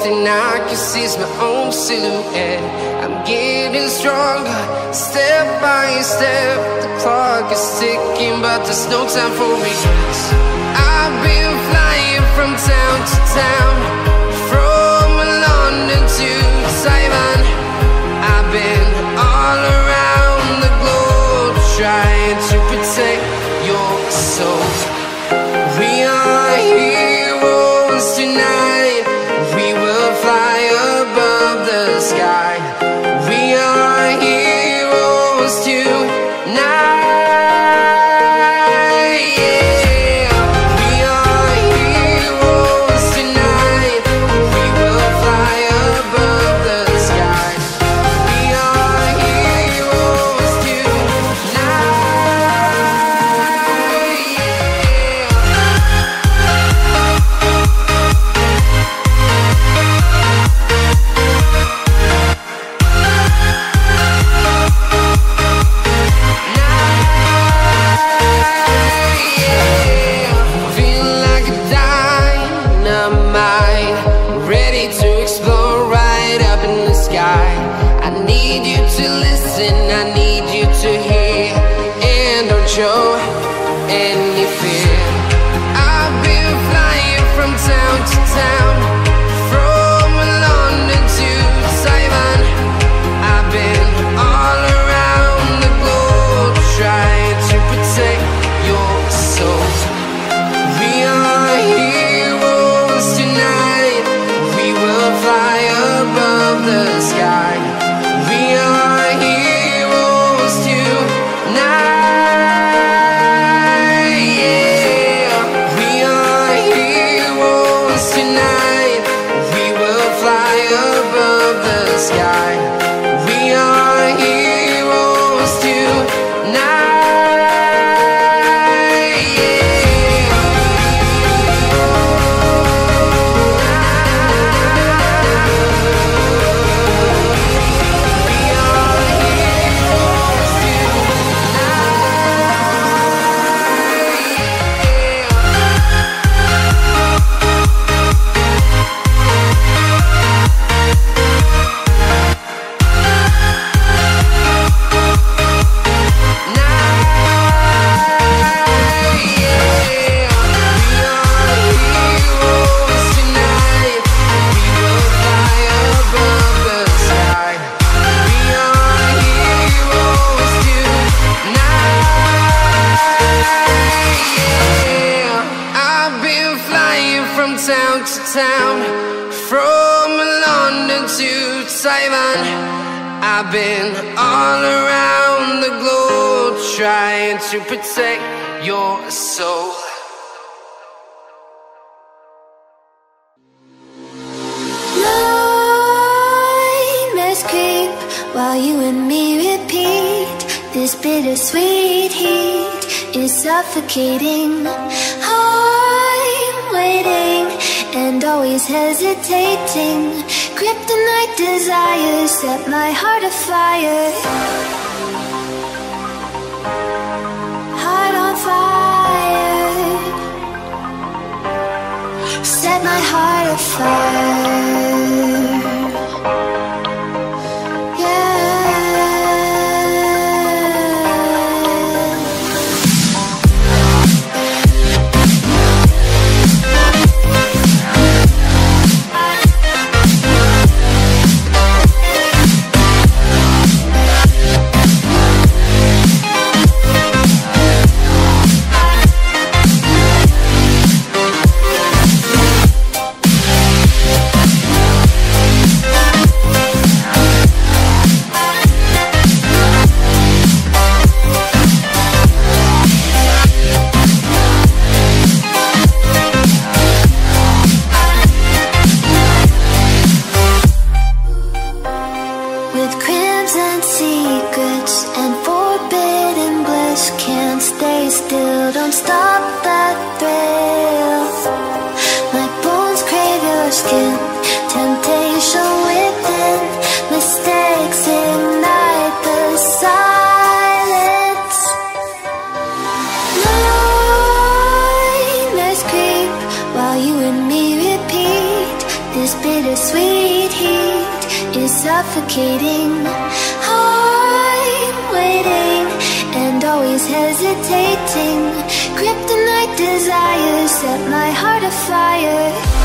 and I can see my own silhouette. I'm getting stronger, step by step. The clock is ticking, but there's no time for me. I've been flying from town to town, from London to Taiwan. I've been all around the globe, trying to protect your soul. We are heroes tonight. We will fly above the sky. We are heroes tonight. Show any fear. I've been flying from town to town, from London to Taiwan. I've been all around the globe, trying to protect your soul. We are heroes tonight. We will fly above the sky. We are heroes tonight. Town to town, from London to Taiwan. I've been all around the globe, trying to protect your soul. Nightmares creep while you and me repeat. This bittersweet heat is suffocating. I'm waiting and always hesitating. Kryptonite desires set my heart afire. Heart on fire. Set my heart afire. Bittersweet suffocating. I'm waiting and always hesitating. Kryptonite desires set my heart afire.